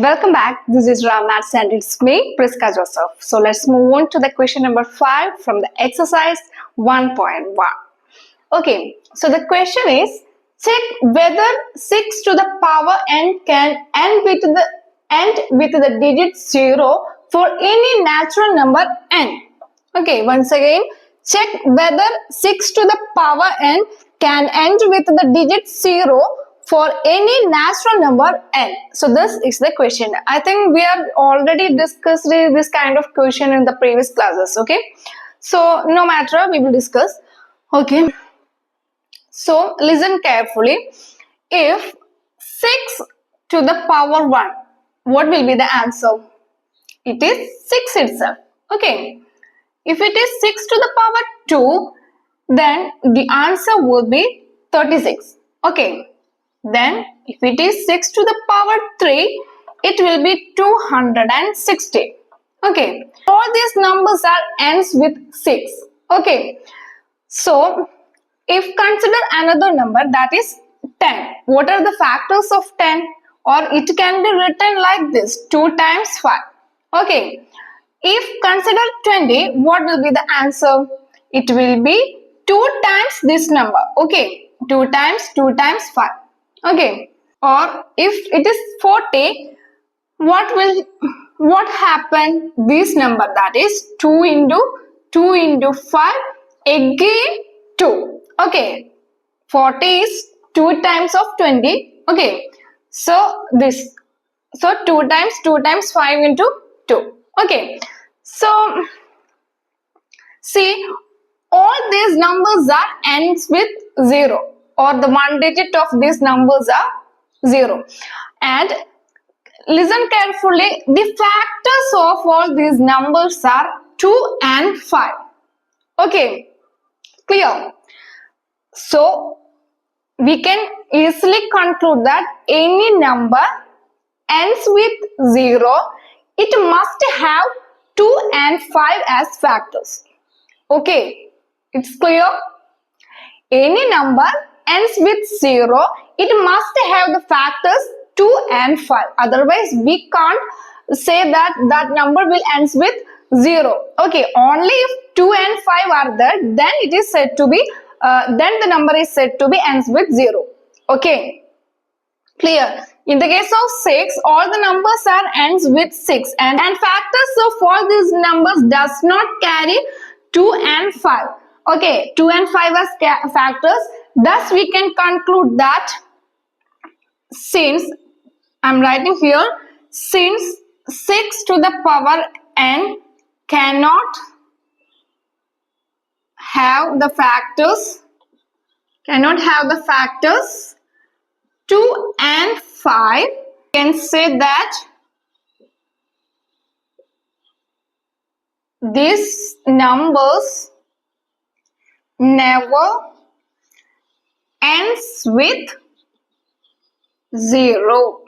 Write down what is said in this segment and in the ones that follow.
Welcome back. This is Ramnath and it's me, Priska Joseph. So let's move on to the question number 5 from the exercise 1.1. Okay, so the question is, check whether 6 to the power n can end with the digit 0 for any natural number n. Okay, once again, check whether 6 to the power n can end with the digit 0 for any natural number n. So this is the question. I think we have already discussed this kind of question in the previous classes. Okay, so no matter, we will discuss. Okay, so listen carefully. If 6 to the power 1, what will be the answer? It is 6 itself. Okay, if it is 6 to the power 2, then the answer will be 36. Okay, then if it is 6 to the power 3, it will be 260. Okay, all these numbers are ends with 6. Okay, so if consider another number, that is 10. What are the factors of 10? Or it can be written like this, 2 times 5. Okay, if consider 20, what will be the answer? It will be 2 times this number. Okay, 2 times 5. Okay, or if it is 40, what happen? This number, that is 2 into 5, again 2. Okay, 40 is 2 times of 20. Okay, so 2 times 5 into 2. Okay, so see, all these numbers are ends with 0, or the one digit of these numbers are 0. And listen carefully, the factors of all these numbers are 2 and 5. Okay, clear? So we can easily conclude that any number ends with 0, it must have 2 and 5 as factors. Okay, it's clear? Any number ends with 0, it must have the factors 2 and 5. Otherwise, we can't say that that number will ends with 0. Okay, only if 2 and 5 are there, then it is said to be, then the number is said to be ends with 0. Okay, clear? In the case of 6, all the numbers are ends with 6, and factors of all these numbers does not carry 2 and 5. Okay, 2 and 5 as factors. Thus, we can conclude that since, I'm writing here, since 6 to the power n cannot have the factors 2 and 5, can say that these numbers never ends with 0.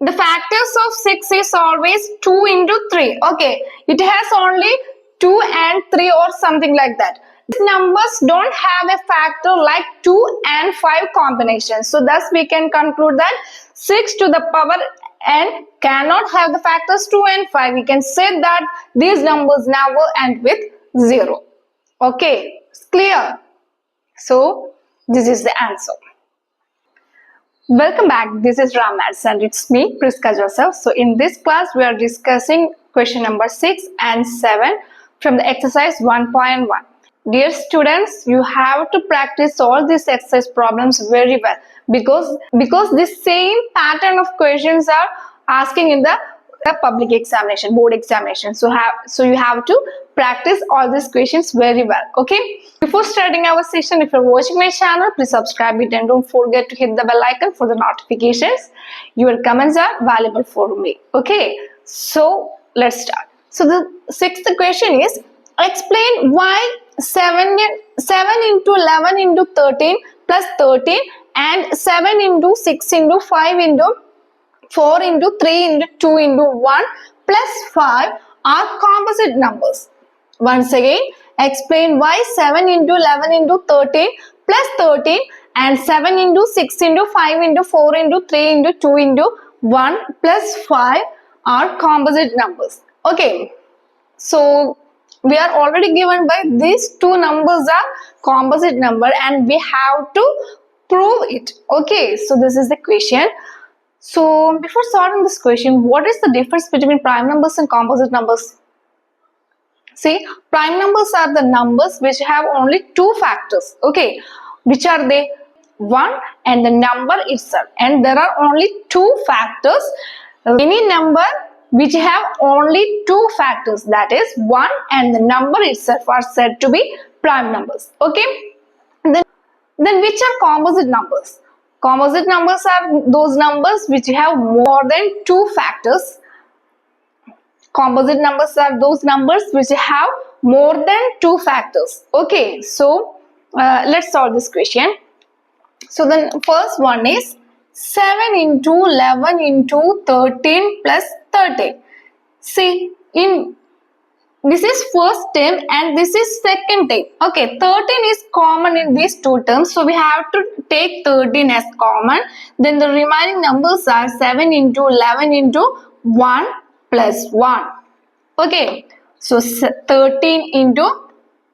The factors of 6 is always 2 into 3. Okay, it has only 2 and 3 or something like that. These numbers don't have a factor like 2 and 5 combinations. So thus we can conclude that 6 to the power n cannot have the factors 2 and 5. We can say that these numbers never end with 0. Okay, it's clear? So this is the answer. Welcome back. This is Ramnath and it's me, Priska Joseph. So in this class, we are discussing question number 6 and 7 from the exercise 1.1. Dear students, you have to practice all these exercise problems very well because the same pattern of questions are asking in the public examination, board examination. So you have to practice all these questions very well. Okay, before starting our session, if you're watching my channel, please subscribe it and don't forget to hit the bell icon for the notifications. Your comments are valuable for me. Okay, so let's start. So the sixth question is, explain why 7 into 11 into 13 plus 13 and 7 into 6 into 5 into 4 into 3 into 2 into 1 plus 5 are composite numbers. Once again, explain why 7 into 11 into 13 plus 13 and 7 into 6 into 5 into 4 into 3 into 2 into 1 plus 5 are composite numbers. Okay, so we are already given by these two numbers are composite number and we have to prove it. Okay, so this is the question. So before starting this question, what is the difference between prime numbers and composite numbers? See, prime numbers are the numbers which have only two factors. Okay, which are they? 1 and the number itself, and there are only two factors. Any number which have only two factors, that is 1 and the number itself, are said to be prime numbers. Okay, then which are composite numbers? Composite numbers are those numbers which have more than two factors. Composite numbers are those numbers which have more than two factors. Okay, so let's solve this question. So the first one is 7 into 11 into 13 plus 30. See, in this is first term and this is second term. Okay, 13 is common in these two terms, so we have to take 13 as common. Then the remaining numbers are 7 into 11 into 1 plus 1. Okay, so 13 into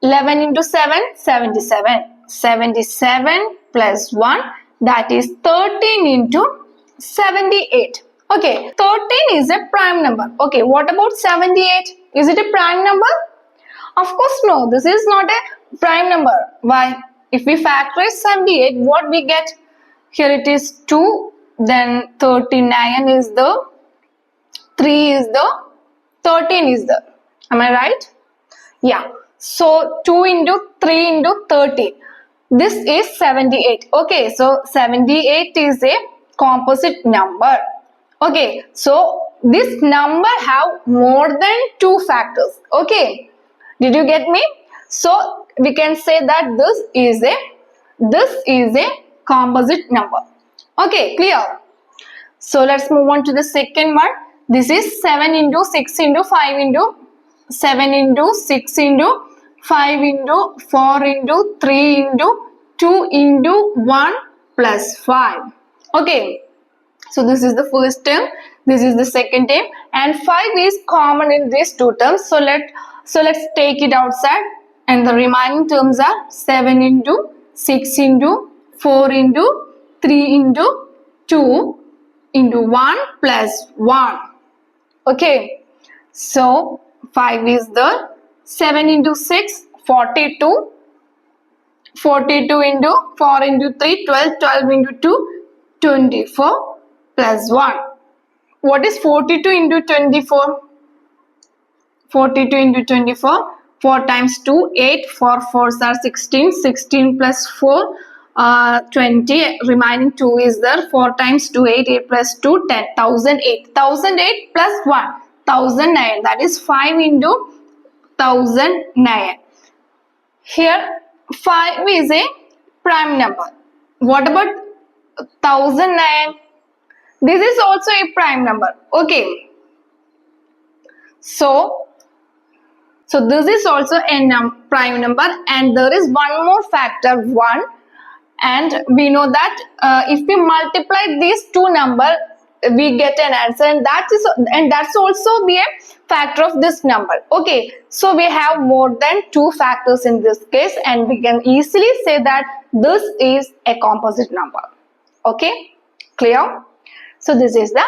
11 into 7, 77. 77 plus 1, that is 13 into 78. Okay, 13 is a prime number. Okay, what about 78? Is it a prime number? Of course no, this is not a prime number. Why? If we factorize 78, what we get? Here it is 2, then 39 is the, 3 is the, 13 is the. Am I right? Yeah. So 2 into 3 into 13. This is 78. Okay, so 78 is a composite number. Okay, so this number have more than two factors. Okay, did you get me? So we can say that this is a composite number. Okay, clear? So let's move on to the second one. This is 7 into 6 into 5 into 7 into 6 into 5 into 4 into 3 into 2 into 1 plus 5. Okay, so this is the first term, this is the second term, and 5 is common in these two terms. So let's take it outside, and the remaining terms are 7 into 6 into 4 into 3 into 2 into 1 plus 1. Okay, so 5 is the 7 into 6, 42. 42 into 4 into 3, 12, 12 into 2, 24 plus 1. What is 42 into 24? 42 into 24, 4 times 2, 8, 4 4s are 16, 16 plus 4, 20, remaining 2 is there, 4 times 2, 8, 8 plus 2, 10, 1008, 1008 plus 1, 1009, that is 5 into 1009. Here 5 is a prime number. What about 1009? This is also a prime number. Okay. So this is also a prime number, and there is one more factor, 1, and we know that if we multiply these two numbers, we get an answer, and that's also be a factor of this number. Okay, so we have more than two factors in this case, and we can easily say that this is a composite number. Okay, clear? So this is the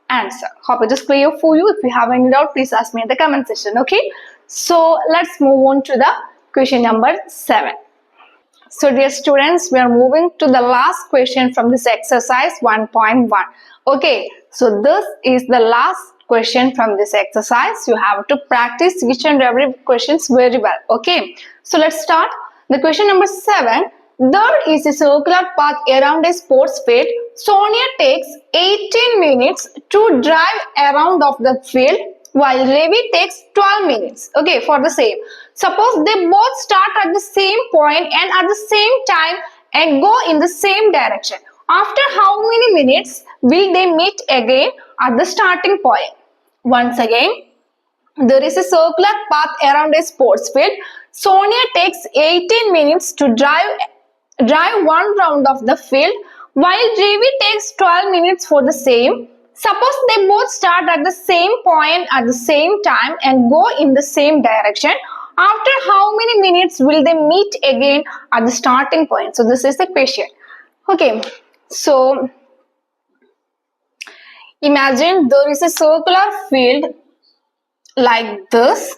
answer. Hope it is clear for you. If you have any doubt, please ask me in the comment section. Okay, so let's move on to the question number 7. So dear students, we are moving to the last question from this exercise 1.1. Okay, so this is the last question from this exercise. You have to practice each and every questions very well. Okay, so let's start. The question number 7. There is a circular path around a sports field. Sonia takes 18 minutes to drive around of the field, while Ravi takes 12 minutes. Okay, for the same. Suppose they both start at the same point and at the same time and go in the same direction. After how many minutes will they meet again at the starting point? Once again, there is a circular path around a sports field. Sonia takes 18 minutes to drive one round of the field, while Ravi takes 12 minutes for the same. Suppose they both start at the same point at the same time and go in the same direction. After how many minutes will they meet again at the starting point? So this is the question. Okay, so imagine there is a circular field like this,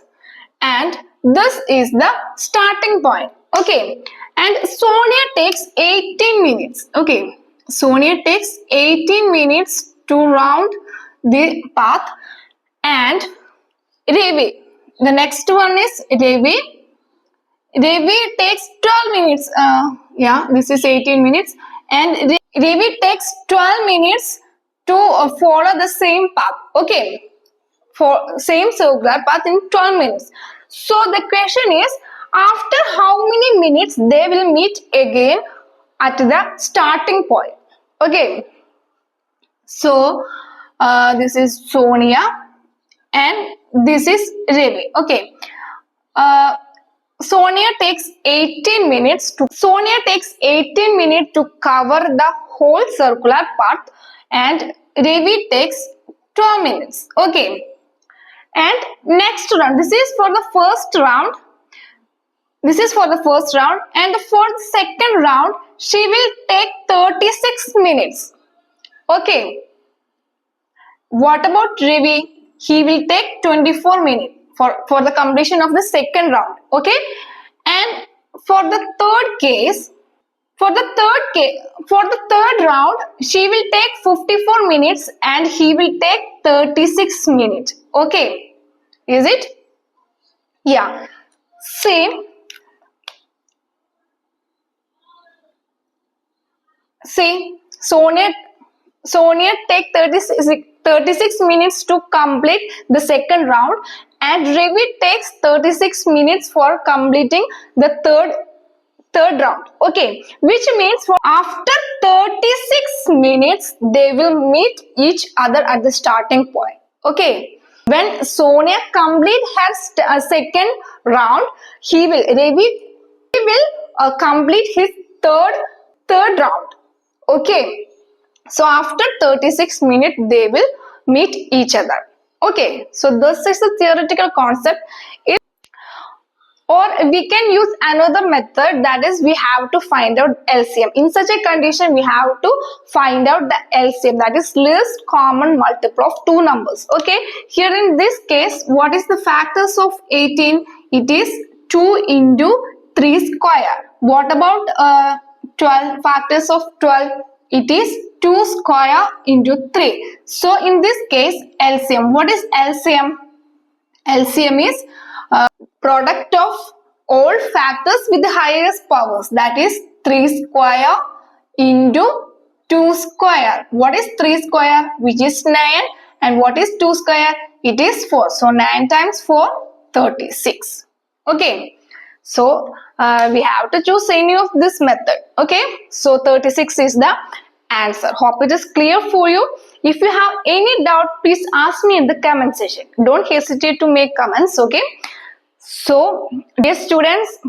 and this is the starting point. Okay, and Sonia takes 18 minutes. Okay, Sonia takes 18 minutes to round the path, and Ravi, the next one is Ravi. Ravi takes 12 minutes. Yeah, this is 18 minutes, and Ravi takes 12 minutes to follow the same path. Okay, for same circular path in 12 minutes. So the question is, after how many minutes they will meet again at the starting point? Okay, so this is Sonia and this is Ravi. Okay, Sonia takes 18 minutes to cover the whole circular path, and Ravi takes 12 minutes. Okay, and next round, this is for the first round, and for the second round she will take 36 minutes. Okay, what about Ravi? He will take 24 minutes for the completion of the second round. Okay, and for the third round she will take 54 minutes and he will take 36 minutes. Okay, is it? Yeah, same. See, Sonia take 36 minutes to complete the second round, and Ravi takes 36 minutes for completing the third round. Okay, which means for after 36 minutes they will meet each other at the starting point. Okay, when Sonia complete her second round, Ravi will complete his third round. Okay, so after 36 minutes they will meet each other. Okay, so this is the theoretical concept. Or we can use another method, that is we have to find out LCM. In such a condition we have to find out the LCM, that is least common multiple of two numbers. Okay, here in this case, what is the factors of 18? It is 2 into 3 square. What about 12? Factors of 12? It is 2 square into 3. So in this case, LCM, what is LCM? LCM is product of all factors with the highest powers, that is 3 square into 2 square. What is 3 square? Which is 9, and what is 2 square? It is 4. So 9 times 4, 36. Okay, so we have to choose any of this method. Okay, so 36 is the answer. Hope it is clear for you. If you have any doubt, please ask me in the comment section. Don't hesitate to make comments. Okay, so dear students,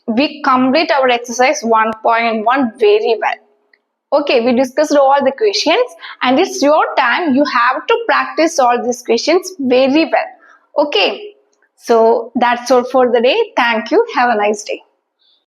we complete our exercise 1.1 very well. Okay, we discussed all the questions and it's your time. You have to practice all these questions very well. Okay, so that's all for the day. Thank you. Have a nice day.